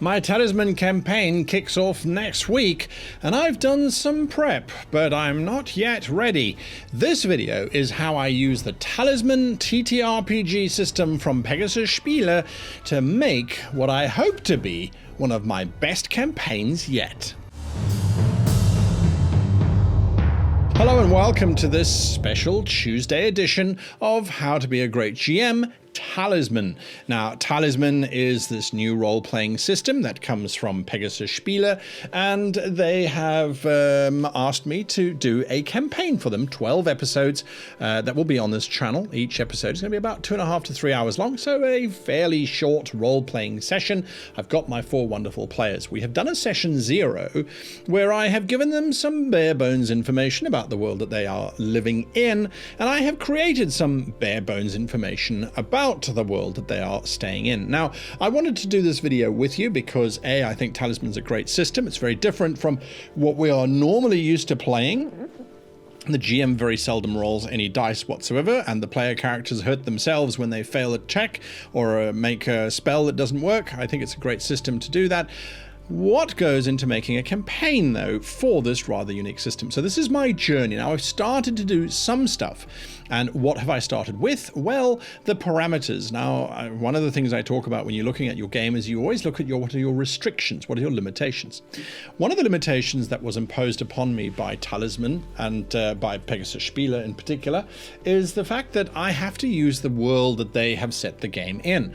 My Talisman campaign kicks off next week, and I've done some prep, but I'm not yet ready. This video is how I use the Talisman TTRPG system from Pegasus Spiele to make what I hope to be one of my best campaigns yet. Hello and welcome to this special Tuesday edition of How to Be a Great GM, Talisman. Now, Talisman is this new role-playing system that comes from Pegasus Spiele, and they have asked me to do a campaign for them, 12 episodes that will be on this channel. Each episode is going to be about 2.5 to 3 hours long, so a fairly short role-playing session. I've got my 4 wonderful players. We have done a session 0 where I have given them some bare-bones information about the world that they are living in, and I have created some bare-bones information about the world that they are staying in. Now, I wanted to do this video with you because A, I think Talisman's a great system. It's very different from what we are normally used to playing. The GM very seldom rolls any dice whatsoever, and the player characters hurt themselves when they fail a check or make a spell that doesn't work. I think it's a great system to do that. What goes into making a campaign, though, for this rather unique system? So this is my journey. Now, I've started to do some stuff. And what have I started with? Well, the parameters. Now, one of the things I talk about when you're looking at your game is you always look at what are your restrictions? What are your limitations? One of the limitations that was imposed upon me by Talisman and by Pegasus Spiele in particular is the fact that I have to use the world that they have set the game in.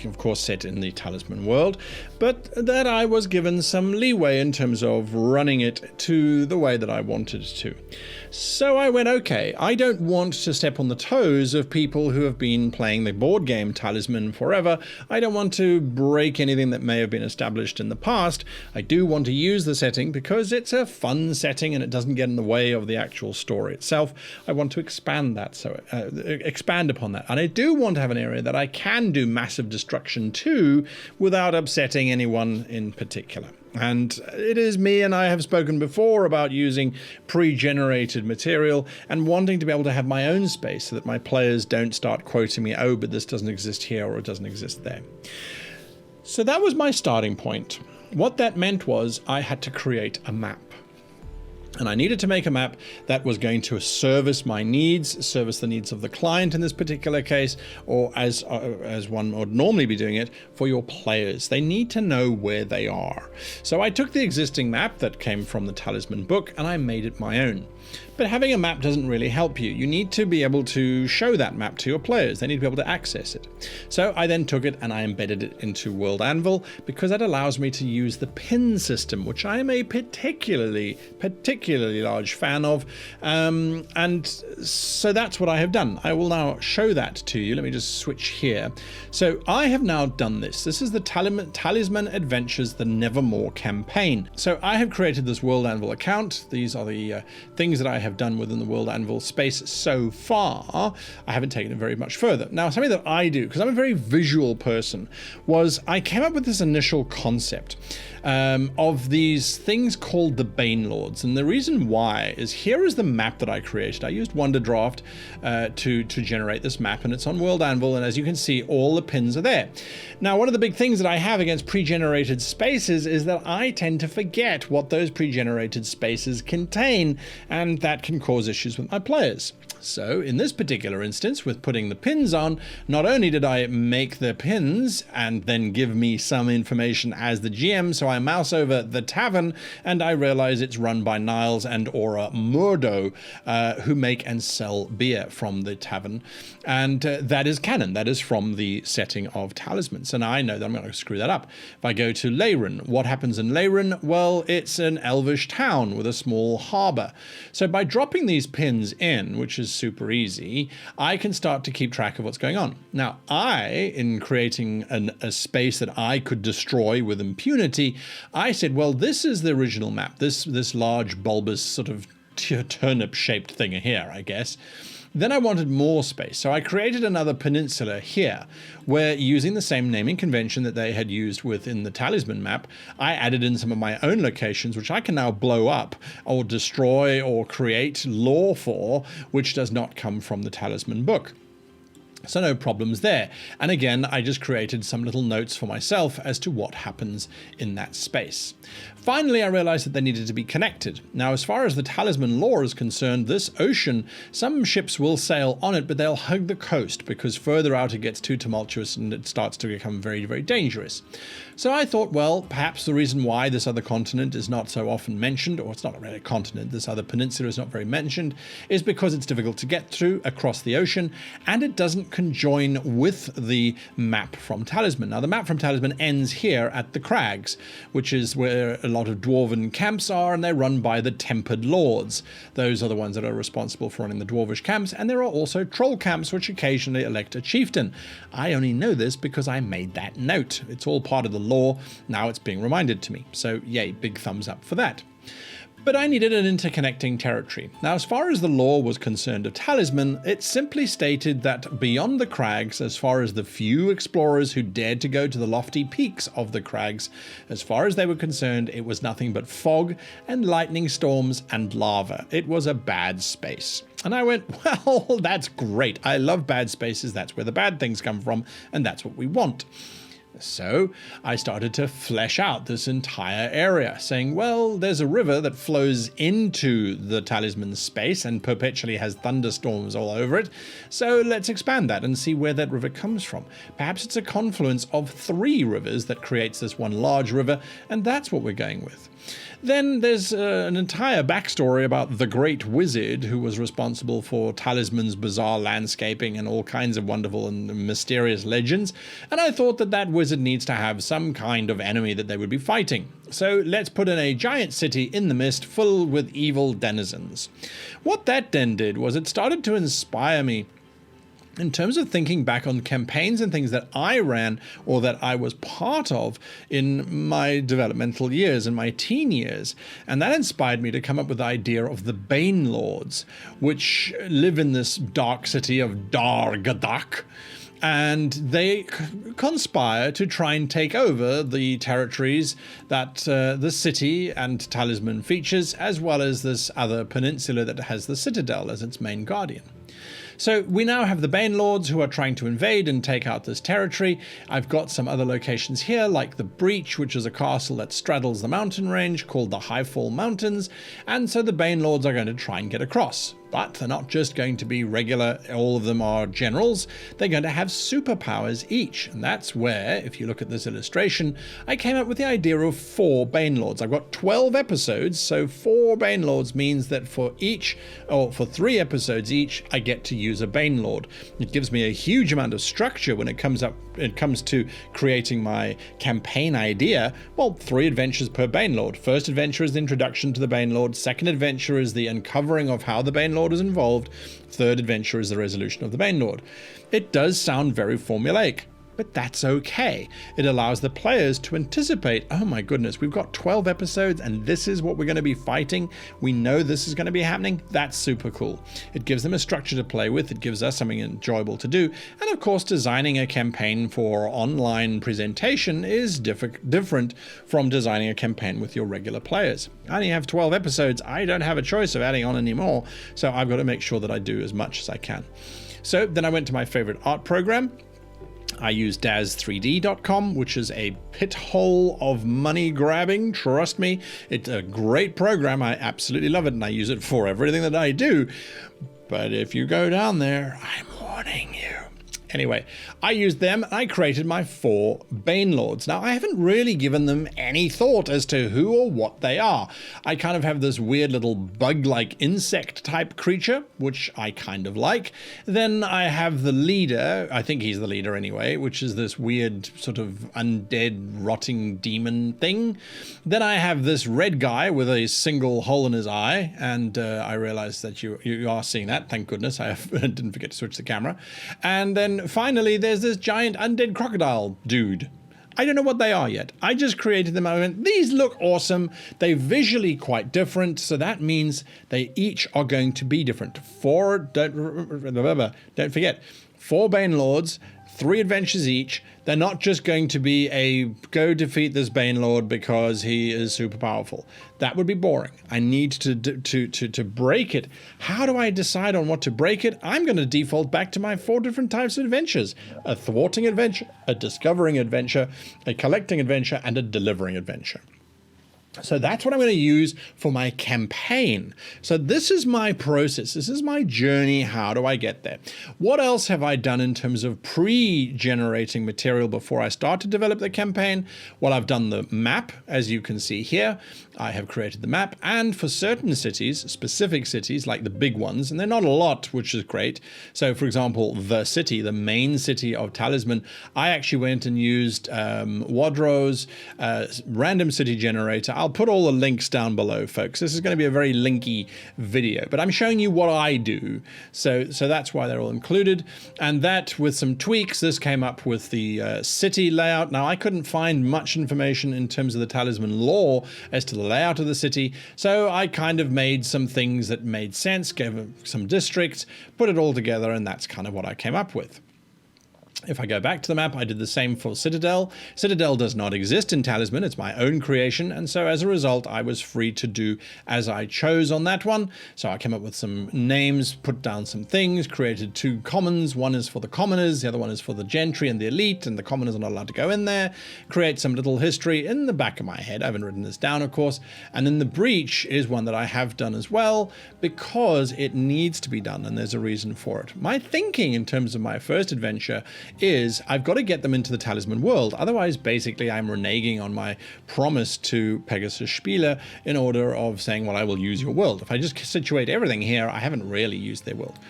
Of course, set in the Talisman world, but that I was given some leeway in terms of running it to the way that I wanted to. So I went, okay, I don't want to step on the toes of people who have been playing the board game Talisman forever. I don't want to break anything that may have been established in the past. I do want to use the setting because it's a fun setting and it doesn't get in the way of the actual story itself. I want to expand that, expand upon that. And I do want to have an area that I can do massive destruction to without upsetting anyone in particular. And it is me, and I have spoken before about using pre-generated material and wanting to be able to have my own space so that my players don't start quoting me, oh, but this doesn't exist here or it doesn't exist there. So that was my starting point. What that meant was I had to create a map. And I needed to make a map that was going to service my needs, service the needs of the client in this particular case, or as one would normally be doing it, for your players. They need to know where they are. So I took the existing map that came from the Talisman book and I made it my own. But having a map doesn't really help you. You need to be able to show that map to your players. They need to be able to access it. So I then took it and I embedded it into World Anvil because that allows me to use the pin system, which I am a particularly large fan of. And so that's what I have done. I will now show that to you. Let me just switch here. So I have now done this. This is the Talisman Adventures The Nevermore campaign. So I have created this World Anvil account. These are the things that I have done within the World Anvil space so far. I haven't taken it very much further. Now, something that I do, because I'm a very visual person, was I came up with this initial concept of these things called the Bane Lords. And the reason why is here is the map that I created. I used Wonderdraft to generate this map, and it's on World Anvil, and as you can see, all the pins are there. Now, one of the big things that I have against pre-generated spaces is that I tend to forget what those pre-generated spaces contain, and that can cause issues with my players. So in this particular instance, with putting the pins on, not only did I make the pins and then give me some information as the GM, so I mouse over the tavern and I realize it's run by Niles and Aura Murdo, who make and sell beer from the tavern. And that is canon. That is from the setting of Talisman. So now I know that I'm going to screw that up. If I go to Leyrin, what happens in Leyrin? Well, it's an elvish town with a small harbor. So by dropping these pins in, which is super easy, I can start to keep track of what's going on. Now, in creating a space that I could destroy with impunity, I said, well, this is the original map, this large bulbous sort of turnip-shaped thing here, I guess. Then I wanted more space, so I created another peninsula here, where using the same naming convention that they had used within the Talisman map, I added in some of my own locations, which I can now blow up or destroy or create lore for, which does not come from the Talisman book. So no problems there. And again, I just created some little notes for myself as to what happens in that space. Finally, I realized that they needed to be connected. Now, as far as the Talisman lore is concerned, this ocean, some ships will sail on it, but they'll hug the coast because further out it gets too tumultuous and it starts to become very, very dangerous. So I thought, well, perhaps the reason why this other continent is not so often mentioned, or it's not really a continent, this other peninsula is not very mentioned, is because it's difficult to get through across the ocean, and it doesn't conjoin with the map from Talisman. Now, the map from Talisman ends here at the crags, which is where a lot of dwarven camps are, and they're run by the Tempered Lords. Those are the ones that are responsible for running the dwarvish camps, and there are also troll camps which occasionally elect a chieftain. I only know this because I made that note. It's all part of the lore. Now it's being reminded to me. So yay, big thumbs up for that. But I needed an interconnecting territory. Now, as far as the lore was concerned of Talisman, it simply stated that beyond the crags, as far as the few explorers who dared to go to the lofty peaks of the crags, as far as they were concerned, it was nothing but fog and lightning storms and lava. It was a bad space. And I went, well, that's great. I love bad spaces. That's where the bad things come from, and that's what we want. So I started to flesh out this entire area, saying, well, there's a river that flows into the Talisman space and perpetually has thunderstorms all over it. So let's expand that and see where that river comes from. Perhaps it's a confluence of 3 rivers that creates this one large river, and that's what we're going with. Then there's an entire backstory about the Great Wizard who was responsible for Talisman's bizarre landscaping and all kinds of wonderful and mysterious legends, and I thought that that wizard needs to have some kind of enemy that they would be fighting. So let's put in a giant city in the mist full with evil denizens. What that then did was it started to inspire me in terms of thinking back on campaigns and things that I ran or that I was part of in my developmental years and my teen years. And that inspired me to come up with the idea of the Bane Lords, which live in this dark city of Dar-Gadak. And they conspire to try and take over the territories that the city and Talisman features, as well as this other peninsula that has the Citadel as its main guardian. So we now have the Bane Lords who are trying to invade and take out this territory. I've got some other locations here, like the Breach, which is a castle that straddles the mountain range called the Highfall Mountains. And so the Bane Lords are going to try and get across. But they're not just going to be regular, all of them are generals. They're going to have superpowers each. And that's where, if you look at this illustration, I came up with the idea of 4 Bane Lords. I've got 12 episodes, so 4 Bane Lords means that for 3 episodes each, I get to use a Bane Lord. It gives me a huge amount of structure when it comes to creating my campaign idea. Well, 3 adventures per Bane Lord. First adventure is the introduction to the Bane Lord. Second adventure is the uncovering of how the Bane Lord is involved. Third adventure is the resolution of the Bane Lord. It does sound very formulaic, but that's okay. It allows the players to anticipate, oh my goodness, we've got 12 episodes and this is what we're going to be fighting. We know this is going to be happening. That's super cool. It gives them a structure to play with. It gives us something enjoyable to do. And of course, designing a campaign for online presentation is different from designing a campaign with your regular players. I only have 12 episodes. I don't have a choice of adding on anymore. So I've got to make sure that I do as much as I can. So then I went to my favorite art program. I use daz3d.com, which is a pit hole of money grabbing. Trust me, it's a great program. I absolutely love it, and I use it for everything that I do. But if you go down there, I'm warning you. Anyway, I used them and I created my 4 Bane Lords. Now, I haven't really given them any thought as to who or what they are. I kind of have this weird little bug-like insect type creature, which I kind of like. Then I have the leader, I think he's the leader anyway, which is this weird sort of undead rotting demon thing. Then I have this red guy with a single hole in his eye, and I realized that you are seeing that. Thank goodness, I didn't forget to switch the camera. And then finally, there's this giant undead crocodile dude. I don't know what they are yet. I just created them. I went, these look awesome. They're visually quite different. So that means they each are going to be different. Don't forget, 4 Bane Lords, 3 adventures each. They're not just going to be a go defeat this Bane Lord because he is super powerful. That would be boring. I need to break it. How do I decide on what to break it? I'm going to default back to my 4 different types of adventures. A thwarting adventure, a discovering adventure, a collecting adventure, and a delivering adventure. So that's what I'm going to use for my campaign. So this is my process. This is my journey. How do I get there? What else have I done in terms of pre-generating material before I start to develop the campaign? Well, I've done the map, as you can see here. I have created the map, and for certain cities, specific cities, like the big ones, and they're not a lot, which is great. So for example, the city, the main city of Talisman, I actually went and used Wadrow's random city generator. I'll put all the links down below, folks. This is going to be a very linky video, but I'm showing you what I do. So that's why they're all included. And that, with some tweaks, this came up with the city layout. Now, I couldn't find much information in terms of the Talisman lore as to the layout of the city, so I kind of made some things that made sense, gave it some districts, put it all together, and that's kind of what I came up with. If I go back to the map, I did the same for Citadel. Citadel does not exist in Talisman. It's my own creation. And so as a result, I was free to do as I chose on that one. So I came up with some names, put down some things, created 2 commons. One is for the commoners. The other one is for the gentry and the elite. And the commoners are not allowed to go in there. Create some little history in the back of my head. I haven't written this down, of course. And then the breach is one that I have done as well, because it needs to be done. And there's a reason for it. My thinking in terms of my first adventure is I've got to get them into the Talisman world. Otherwise, basically, I'm reneging on my promise to Pegasus Spieler in order of saying, well, I will use your world. If I just situate everything here, I haven't really used their world.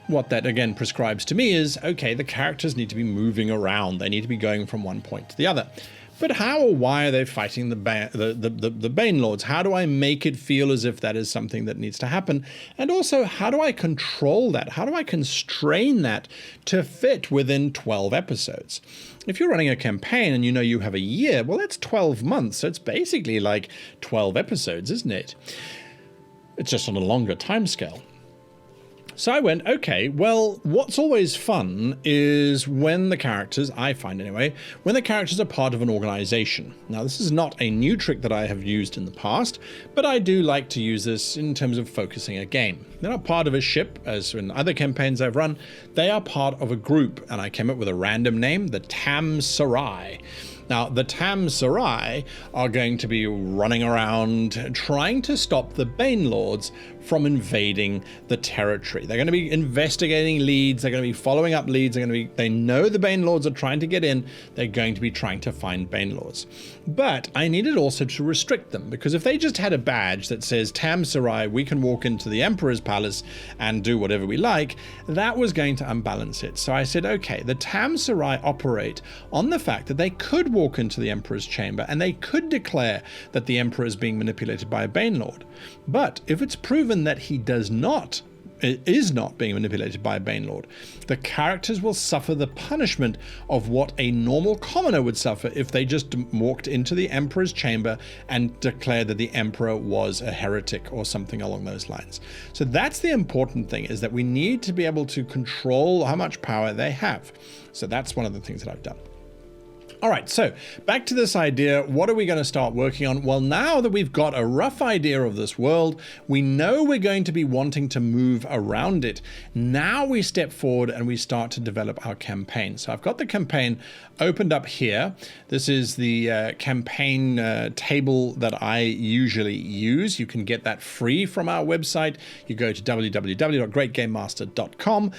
What that, again, prescribes to me is, okay, the characters need to be moving around. They need to be going from one point to the other. But how or why are they fighting the Bane Lords? How do I make it feel as if that is something that needs to happen? And also, how do I control that? How do I constrain that to fit within 12 episodes? If you're running a campaign and you know you have a year, well, that's 12 months. So it's basically like 12 episodes, isn't it? It's just on a longer timescale. So I went, okay, well, what's always fun is when the characters, I find anyway, when the characters are part of an organization. Now, this is not a new trick that I have used in the past, but I do like to use this in terms of focusing a game. They're not part of a ship, as in other campaigns I've run. They are part of a group, and I came up with a random name, the Tam Sarai. Now, the Tam Sarai are going to be running around trying to stop the Bane Lords from invading the territory. They're going to be investigating leads. They're going to be following up leads. They know the Bane Lords are trying to get in. They're going to be trying to find Bane Lords. But I needed also to restrict them, because if they just had a badge that says Tam Sarai, we can walk into the Emperor's palace and do whatever we like, that was going to unbalance it. So I said, okay, the Tam Sarai operate on the fact that they could walk into the Emperor's chamber and they could declare that the Emperor is being manipulated by a Bane Lord. But if it's proven that he is not being manipulated by a Bane Lord, the characters will suffer the punishment of what a normal commoner would suffer if they just walked into the Emperor's chamber and declared that the Emperor was a heretic or something along those lines. So that's the important thing, is that we need to be able to control how much power they have. So that's one of the things that I've done. All right, so back to this idea, what are we going to start working on? Well, now that we've got a rough idea of this world, we know we're going to be wanting to move around it. Now we step forward and we start to develop our campaign. So I've got the campaign opened up here. This is the campaign table that I usually use. You can get that free from our website. You go to www.greatgamemaster.com.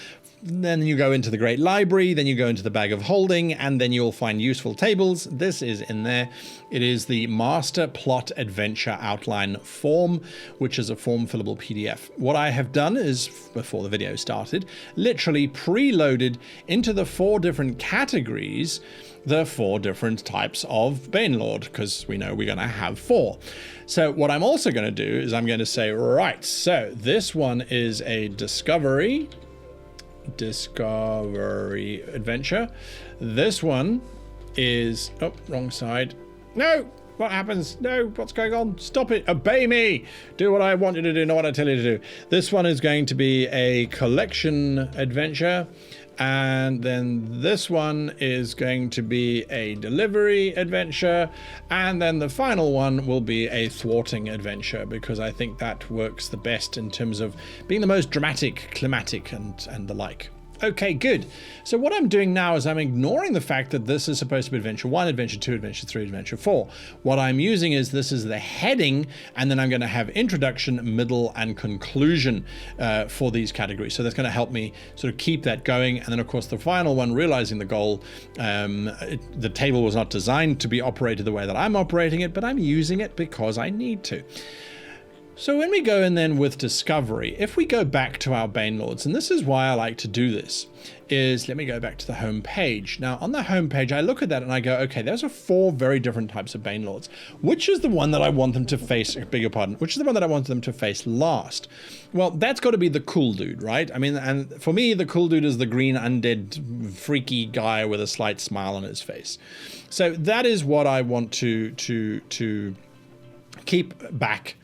Then you go into the Great Library, then you go into the Bag of Holding, and then you'll find useful tables. This is in there. It is the Master Plot Adventure Outline form, which is a form fillable PDF. What I have done is, before the video started, literally preloaded into the 4 different categories the 4 different types of Bane Lord, because we know we're going to have 4. So what I'm also going to do is I'm going to say, right, so this one is a discovery adventure. This one is, oh, wrong side. No, what happens? No, what's going on? Stop it, obey me. Do what I want you to do, not what I tell you to do. This one is going to be a collection adventure. And then this one is going to be a delivery adventure. And then the final one will be a thwarting adventure, because I think that works the best in terms of being the most dramatic, climatic, and the like. Okay, good. So what I'm doing now is I'm ignoring the fact that this is supposed to be Adventure 1, Adventure 2, Adventure 3, Adventure 4. What I'm using is this is the heading, and then I'm going to have introduction, middle, and conclusion for these categories. So that's going to help me sort of keep that going. And then, of course, the final one, realizing the goal. The table was not designed to be operated the way that I'm operating it, but I'm using it because I need to. So when we go in then with discovery, if we go back to our Bane Lords, and this is why I like to do this, is let me go back to the home page. Now on the home page, I look at that and I go, okay, those are 4 very different types of Bane Lords. Which is the one that I want them to face, beg your pardon, which is the one that I want them to face last? Well, that's got to be the cool dude, right? I mean, and for me, the cool dude is the green undead freaky guy with a slight smile on his face. So that is what I want to keep back.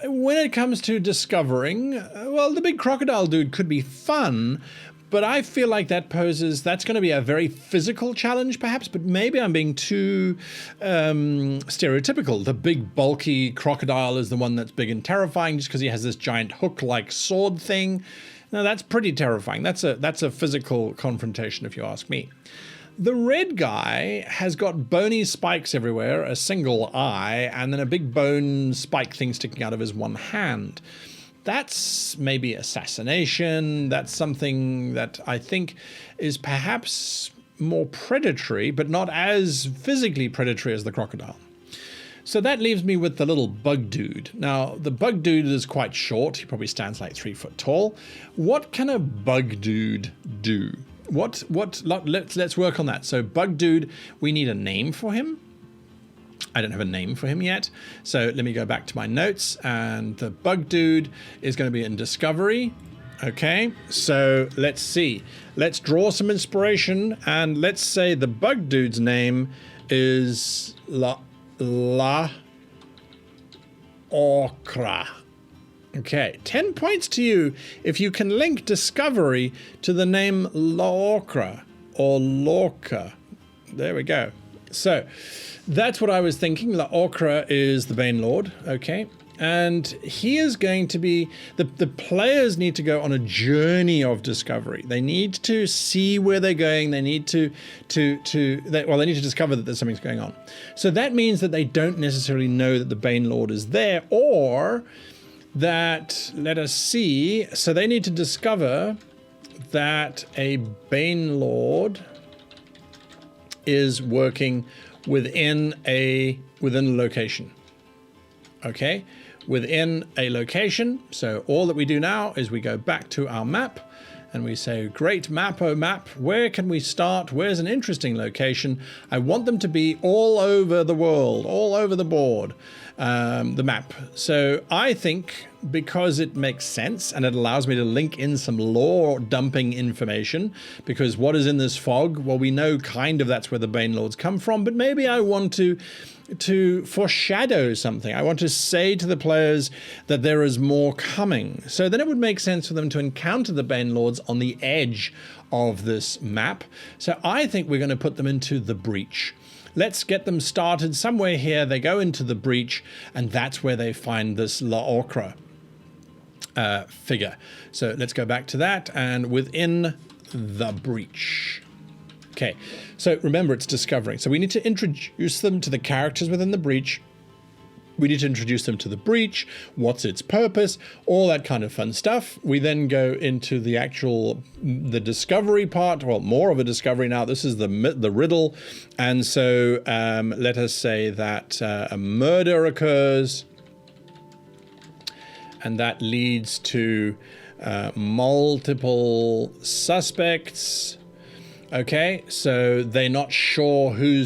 When it comes to discovering, well, the big crocodile dude could be fun, but I feel like that's going to be a very physical challenge perhaps, but maybe I'm being too stereotypical. The big bulky crocodile is the one that's big and terrifying just because he has this giant hook-like sword thing. Now that's pretty terrifying. That's a physical confrontation if you ask me. The red guy has got bony spikes everywhere, a single eye, and then a big bone spike thing sticking out of his one hand. That's maybe assassination. That's something that I think is perhaps more predatory, but not as physically predatory as the crocodile. So that leaves me with the little bug dude. Now, the bug dude is quite short. He probably stands like 3 foot tall. What can a bug dude do? Let's work on that. So bug dude, we need a name for him. I don't have a name for him yet. So let me go back to my notes, and the bug dude is going to be in discovery. Okay, so let's see. Let's draw some inspiration, and let's say the bug dude's name is La Orcra. Okay, 10 points to you if you can link discovery to the name Laorca or Lorca. There we go. So that's what I was thinking. Laorca is the Bane Lord, okay? And he is going to be, the players need to go on a journey of discovery. They need to see where they're going. They need they need to discover that there's something's going on. So that means that they don't necessarily know that the Bane Lord is there, or that, let us see, so they need to discover that a Bane Lord is working within a location. Okay, within a location. So all that we do now is we go back to our map and we say, great map, oh map, where can we start? Where's an interesting location? I want them to be all over the world, all over the board, the map. So I think because it makes sense and it allows me to link in some lore dumping information, because what is in this fog? Well, we know kind of that's where the Bane Lords come from, but maybe I want to foreshadow something. I want to say to the players that there is more coming. So then it would make sense for them to encounter the Bane Lords on the edge of this map. So I think we're going to put them into the breach. Let's get them started somewhere here. They go into the breach, and that's where they find this Laorca figure. So let's go back to that, and within the breach. Okay, so remember, it's discovering. So we need to introduce them to the characters within the breach. We need to introduce them to the breach, what's its purpose, all that kind of fun stuff. We then go into the discovery part, well, more of a discovery now. This is the riddle. And so let us say that a murder occurs, and that leads to multiple suspects. Okay, so they're not sure who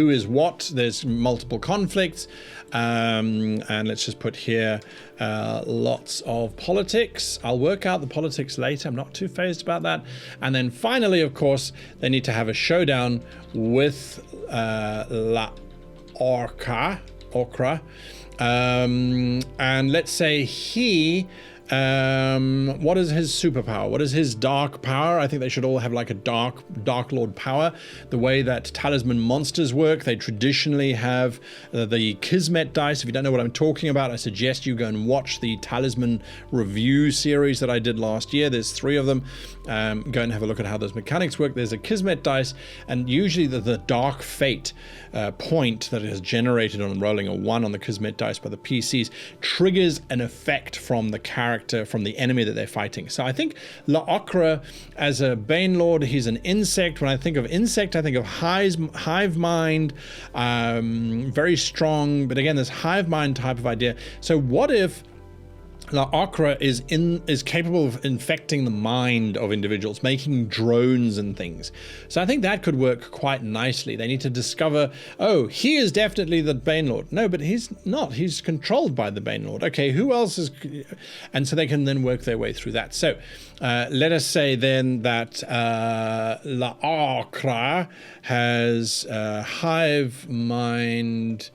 is what. There's multiple conflicts. And let's just put here lots of politics. I'll work out the politics later. I'm not too phased about that. And then finally, of course, they need to have a showdown with La Orcra. And let's say he What is his superpower? What is his dark power? I think they should all have like a dark Lord power. The way that Talisman monsters work, they traditionally have the Kismet dice. If you don't know what I'm talking about, I suggest you go and watch the Talisman review series that I did last year. There's 3 of them. Go and have a look at how those mechanics work. There's a Kismet dice, and usually the dark fate point that is generated on rolling a 1 on the Kismet dice by the PCs triggers an effect from the character, from the enemy that they're fighting. So I think La'Okra as a Bane Lord, he's an insect. When I think of insect, I think of hive mind, very strong, but again, this hive mind type of idea. So what if La'Okra is capable of infecting the mind of individuals, making drones and things. So I think that could work quite nicely. They need to discover, oh, he is definitely the Bane Lord. No, but he's not. He's controlled by the Bane Lord. Okay, who else is... And so they can then work their way through that. So let us say then that La'Okra has hive mind,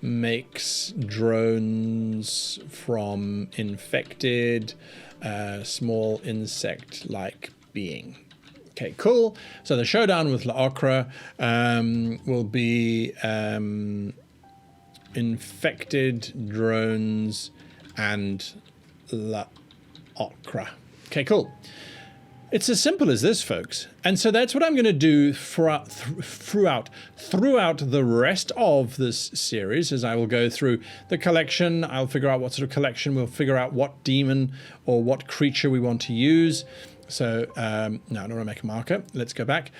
makes drones from infected small insect-like being. Okay, cool. So the showdown with La'Okra will be infected drones and La'Okra. Okay, cool. It's as simple as this, folks. And so that's what I'm going to do throughout the rest of this series, as I will go through the collection. I'll figure out what sort of collection. We'll figure out what demon or what creature we want to use. So no, I don't want to make a marker. Let's go back.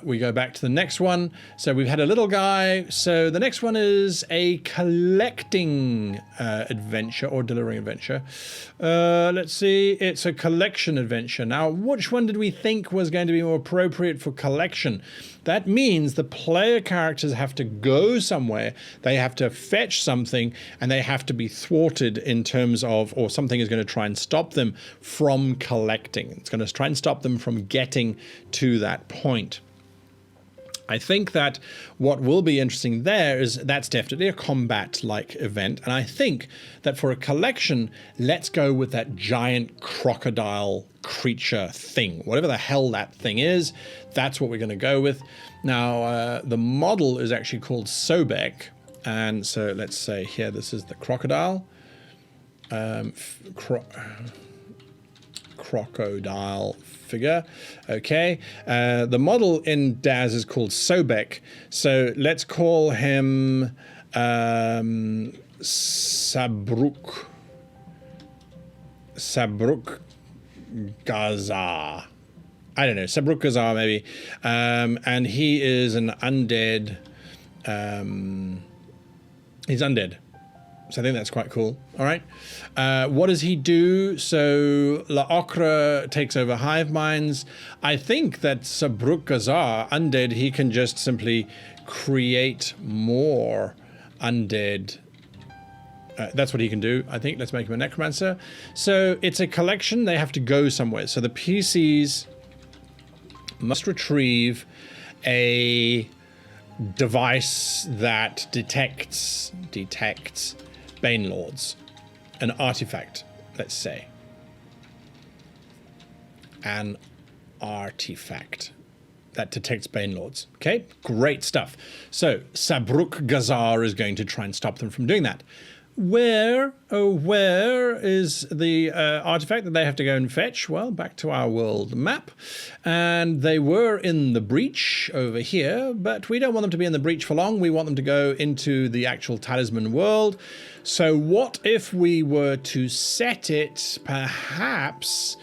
We go back to the next one. So we've had a little guy. So the next one is a collecting adventure or delivering adventure. Let's see. It's a collection adventure. Now, which one did we think was going to be more appropriate for collection? That means the player characters have to go somewhere, they have to fetch something, and they have to be thwarted in terms of, or something is going to try and stop them from collecting. It's going to try and stop them from getting to that point. I think that what will be interesting there is that's definitely a combat-like event. And I think that for a collection, let's go with that giant crocodile creature thing. Whatever the hell that thing is, that's what we're going to go with. Now, the model is actually called Sobek. And so let's say here, this is the crocodile. Crocodile figure. Okay. The model in Daz is called Sobek. So let's call him Sabruk Gazar. I don't know, Sabruk Gazar maybe. And he is an undead. He's undead. So I think that's quite cool. All right. What does he do? So La'Okra takes over hive minds. I think that Sabruk Gazar, undead, he can just simply create more undead. That's what he can do, I think. Let's make him a necromancer. So it's a collection. They have to go somewhere. So the PCs must retrieve a device that detects Bane Lords. An artifact, let's say. An artifact that detects Bane Lords. Okay, great stuff. So Sabruk Gazar is going to try and stop them from doing that. Where is the artifact that they have to go and fetch? Well, back to our world map. And they were in the breach over here, but we don't want them to be in the breach for long. We want them to go into the actual Talisman world. So what if we were to set it, perhaps...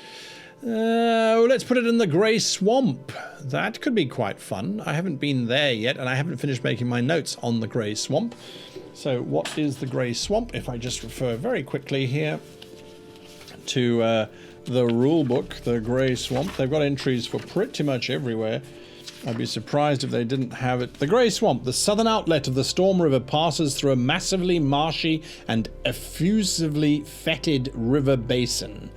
let's put it in the Grey Swamp. That could be quite fun. I haven't been there yet, and I haven't finished making my notes on the Grey Swamp. So what is the Grey Swamp? If I just refer very quickly here to the rule book, the Grey Swamp. They've got entries for pretty much everywhere. I'd be surprised if they didn't have it. The Grey Swamp, the southern outlet of the Storm River, passes through a massively marshy and effusively fetid river basin.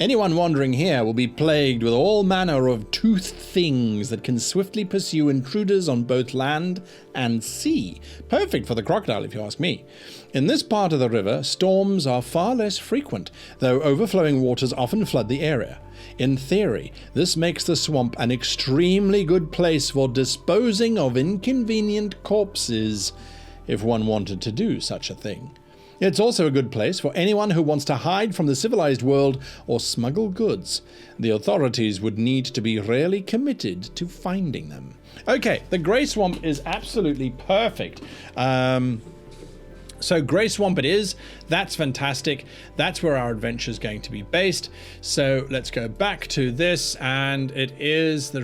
Anyone wandering here will be plagued with all manner of toothed things that can swiftly pursue intruders on both land and sea. Perfect for the crocodile, if you ask me. In this part of the river, storms are far less frequent, though overflowing waters often flood the area. In theory, this makes the swamp an extremely good place for disposing of inconvenient corpses, if one wanted to do such a thing. It's also a good place for anyone who wants to hide from the civilized world or smuggle goods. The authorities would need to be really committed to finding them. Okay, the Grey Swamp is absolutely perfect. So Grey Swamp it is. That's fantastic. That's where our adventure is going to be based. So let's go back to this, and it is the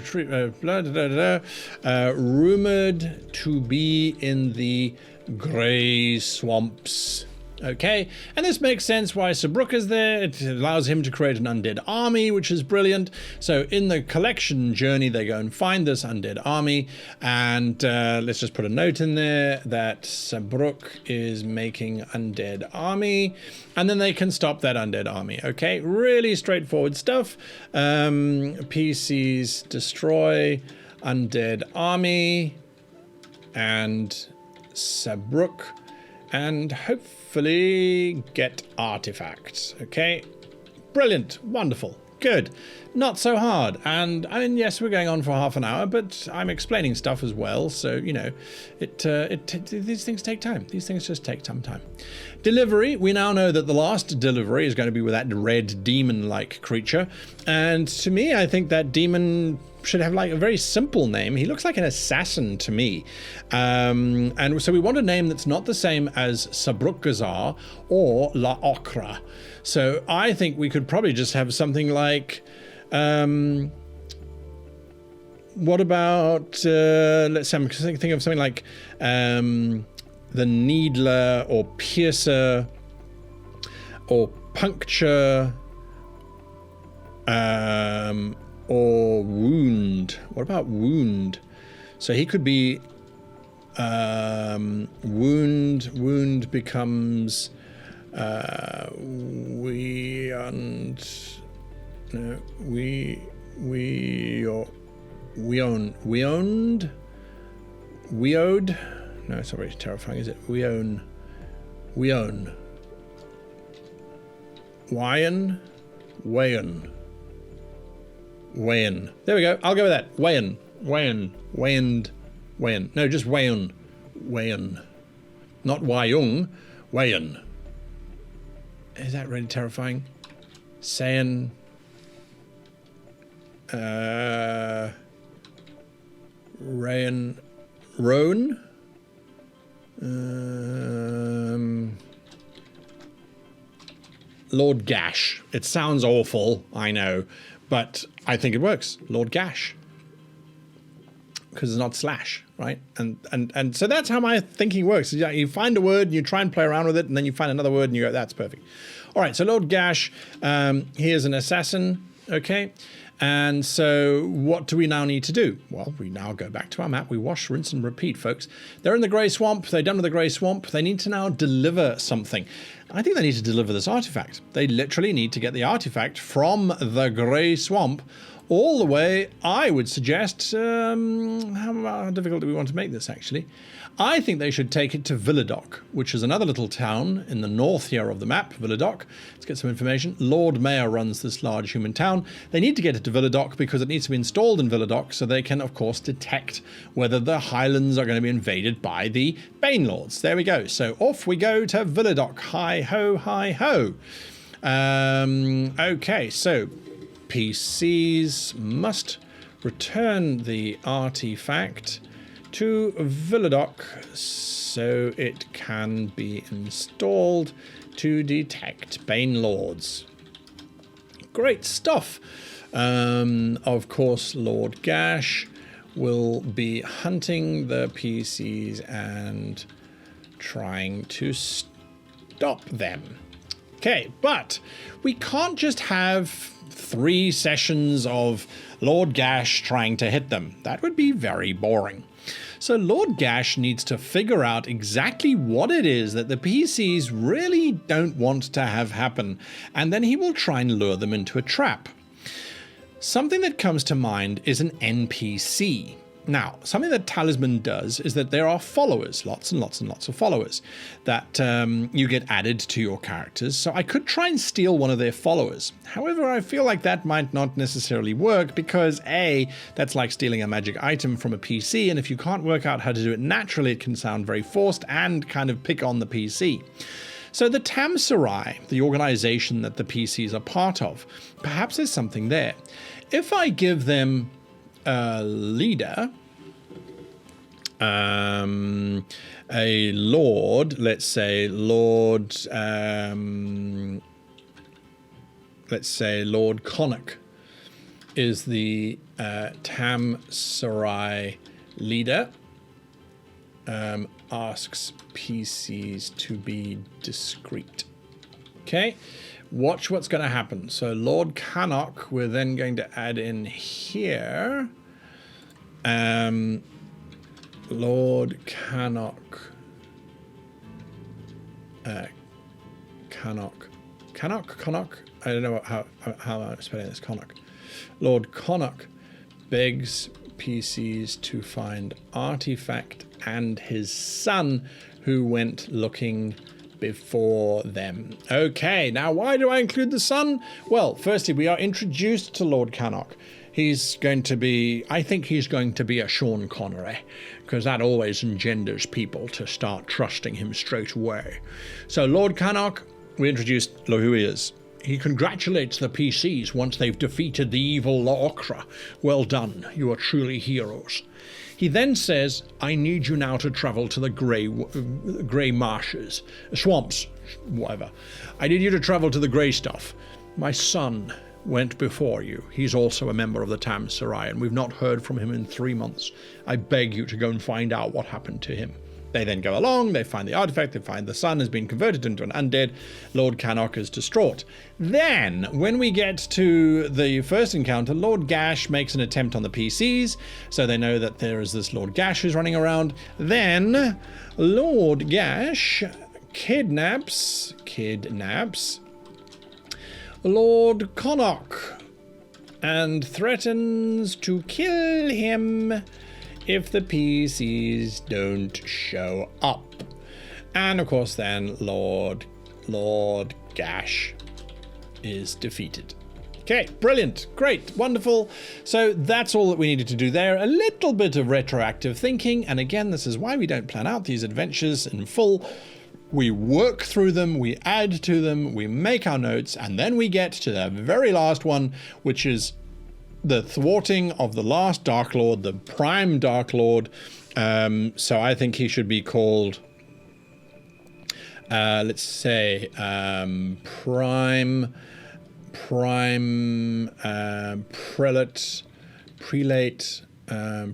rumored to be in the Grey Swamps. Okay, and this makes sense why Sabruk is there. It allows him to create an undead army, which is brilliant. So in the collection journey, they go and find this undead army, and let's just put a note in there that Sabruk is making undead army, and then they can stop that undead army. Okay, really straightforward stuff. PCs destroy undead army and Sabruk, and hopefully get artifacts. Okay, brilliant, wonderful, good, not so hard. And I mean, yes, we're going on for half an hour, but I'm explaining stuff as well, so you know, these things take time. These things just take some time. Delivery, we now know that the last delivery is going to be with that red demon-like creature, and to me, I think that demon should have like a very simple name. He looks like an assassin to me. And so we want a name that's not the same as Sabrukazar or La Okra. So I think we could probably just have something like, what about, let's say, I'm thinking of something like the Needler or Piercer or Puncture, or Wound. What about Wound? So he could be Wound becomes Weod. No, it's not very terrifying, is it? Weon. Wyon. There we go. I'll go with that. Wayan. No, just Wayan. Not Wyung. Wayan. Is that really terrifying? Saying. Roan. Lord Gash. It sounds awful, I know, but I think it works. Lord Gash. Because it's not slash, right? And so that's how my thinking works. You find a word and you try and play around with it, and then you find another word and you go, that's perfect. All right, so Lord Gash, he is an assassin, okay? And so what do we now need to do? Well, we now go back to our map. We wash, rinse, and repeat, folks. They're in the Grey Swamp. They're done with the Grey Swamp. They need to now deliver something. I think they need to deliver this artifact. They literally need to get the artifact from the Grey Swamp all the way, I would suggest, how difficult do we want to make this, actually? I think they should take it to Villadoc, which is another little town in the north here of the map, Villadoc. Let's get some information. Lord Mayor runs this large human town. They need to get it to Villadoc because it needs to be installed in Villadoc so they can, of course, detect whether the Highlands are going to be invaded by the Bane Lords. There we go. So off we go to Villadoc. Hi-ho, hi-ho. Okay, so PCs must return the artifact to Villadoc so it can be installed to detect Bane Lords. Great stuff. Of course, Lord Gash will be hunting the PCs and trying to stop them. Okay, but we can't just have 3 sessions of Lord Gash trying to hit them. That would be very boring. So Lord Gash needs to figure out exactly what it is that the PCs really don't want to have happen, and then he will try and lure them into a trap. Something that comes to mind is an NPC. Now, something that Talisman does is that there are followers, lots and lots and lots of followers, that you get added to your characters. So I could try and steal one of their followers. However, I feel like that might not necessarily work because A, that's like stealing a magic item from a PC, and if you can't work out how to do it naturally, it can sound very forced and kind of pick on the PC. So the Tamsarai, the organization that the PCs are part of, perhaps there's something there. If I give them a leader, a lord, let's say Lord Connacht is the Tamsarai leader. Asks PCs to be discreet. Okay, watch what's going to happen. So Lord Connacht, we're then going to add in here. Lord Connacht. Connacht. I don't know how I'm spelling this. Connacht. Lord Connacht begs PCs to find Artifact and his son, who went looking before them. Okay, now why do I include the son? Well, firstly, we are introduced to Lord Connacht. He's going to be, I think he's going to be a Sean Connery, because that always engenders people to start trusting him straight away. So Lord Connacht, we introduced who he is. He congratulates the PCs once they've defeated the evil Laokra. Well done, you are truly heroes. He then says, I need you now to travel to the grey marshes, swamps, whatever. I need you to travel to the grey stuff. My son went before you. He's also a member of the Tamsarai, and we've not heard from him in 3 months. I beg you to go and find out what happened to him. They then go along, they find the artifact, they find the son has been converted into an undead. Lord Connacht is distraught. Then, when we get to the first encounter, Lord Gash makes an attempt on the PCs, so they know that there is this Lord Gash who's running around. Then, Lord Gash kidnaps Lord Connacht and threatens to kill him if the PCs don't show up. And of course then Lord Gash is defeated. Okay, brilliant, great, wonderful. So that's all that we needed to do there. A little bit of retroactive thinking, and again, this is why we don't plan out these adventures in full. We work through them, we add to them, we make our notes, and then we get to the very last one, which is the thwarting of the last Dark Lord, the Prime Dark Lord. So I think he should be called, let's say, Prelate,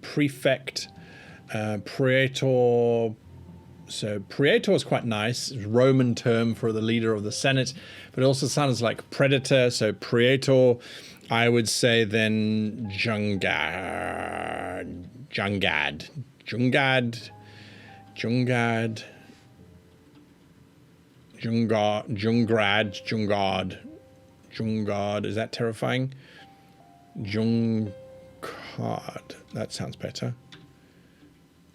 Prefect, Praetor. So Praetor is quite nice, it's a Roman term for the leader of the Senate, but it also sounds like Predator. So Praetor, I would say then Jungad, is that terrifying? Jungad, that sounds better.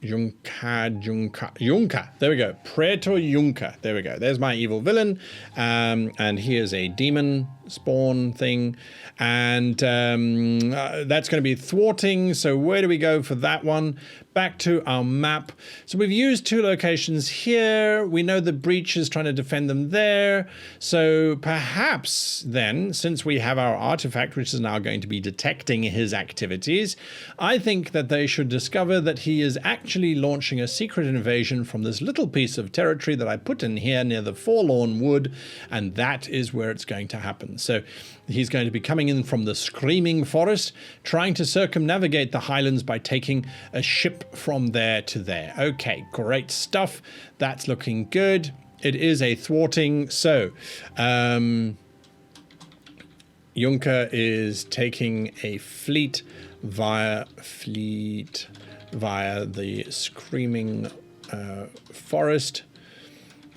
Junka. There we go. Praetor Junka. There we go. There's my evil villain. And he is a demon spawn thing. And that's going to be thwarting. So where do we go for that one? Back to our map. So we've used 2 locations here. We know the breach is trying to defend them there. So perhaps then, since we have our artifact, which is now going to be detecting his activities, I think that they should discover that he is actually launching a secret invasion from this little piece of territory that I put in here near the Forlorn Wood, and that is where it's going to happen. So he's going to be coming in from the Screaming Forest, trying to circumnavigate the highlands by taking a ship from there to there. Okay, great stuff. That's looking good. It is a thwarting. So, Junker is taking a fleet via the Screaming Forest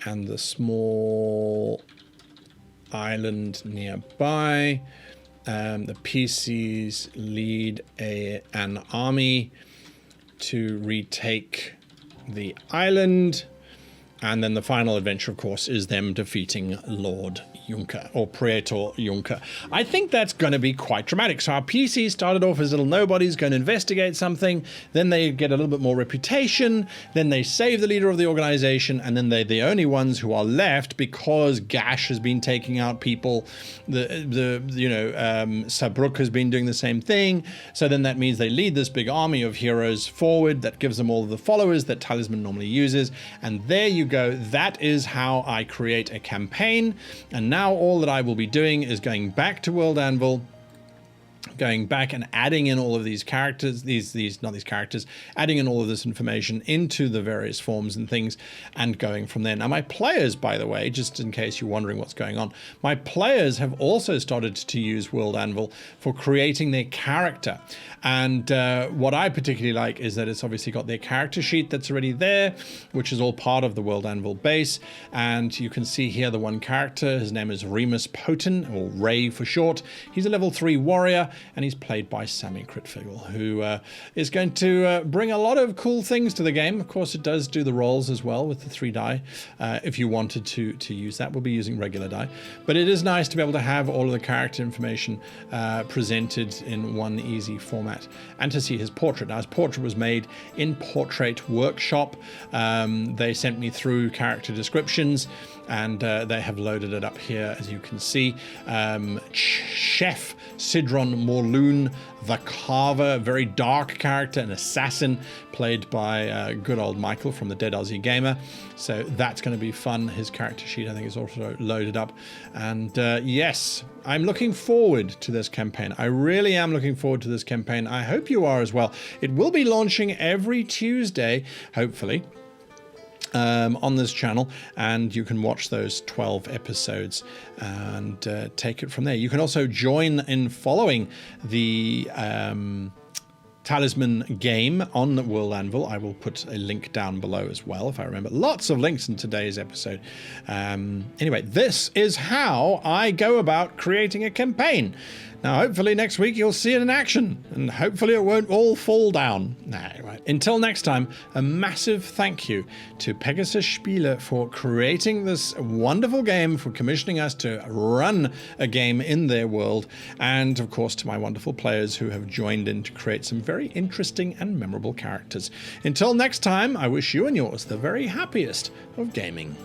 and the small island nearby. The PCs lead an army to retake the island. And then the final adventure, of course, is them defeating Lord Junker, or Praetor Junker. I think that's going to be quite dramatic. So our PC started off as little nobodies going to investigate something. Then they get a little bit more reputation. Then they save the leader of the organization. And then they're the only ones who are left because Gash has been taking out people. Saarbrück has been doing the same thing. So then that means they lead this big army of heroes forward that gives them all of the followers that Talisman normally uses. And there you go. That is how I create a campaign. And now all that I will be doing is going back to World Anvil, going back and adding in all of these characters, adding in all of this information into the various forms and things and going from there. Now my players, by the way, just in case you're wondering what's going on, my players have also started to use World Anvil for creating their character. And what I particularly like is that it's obviously got their character sheet that's already there, which is all part of the World Anvil base. And you can see here the one character, his name is Remus Poten, or Ray for short. He's a level 3 warrior, and he's played by Sammy Critfigel, who is going to bring a lot of cool things to the game. Of course, it does do the rolls as well with the 3 die. If you wanted to use that, we'll be using regular die. But it is nice to be able to have all of the character information presented in one easy format. And to see his portrait. Now, his portrait was made in Portrait Workshop. They sent me through character descriptions, and they have loaded it up here, as you can see. Chef Sidron Morloon, the Carver, very dark character, an assassin, played by good old Michael from the Dead Aussie Gamer. So that's going to be fun. His character sheet, I think, is also loaded up. And yes, I'm looking forward to this campaign. I really am looking forward to this campaign. I hope you are as well. It will be launching every Tuesday, hopefully, on this channel, and you can watch those 12 episodes and take it from there. You can also join in following the Talisman game on the World Anvil. I will put a link down below as well, if I remember. Lots of links in today's episode. Anyway, this is how I go about creating a campaign. Now, hopefully next week you'll see it in action, and hopefully it won't all fall down. Right. Until next time, a massive thank you to Pegasus Spiele for creating this wonderful game, for commissioning us to run a game in their world, and of course to my wonderful players who have joined in to create some very interesting and memorable characters. Until next time, I wish you and yours the very happiest of gaming.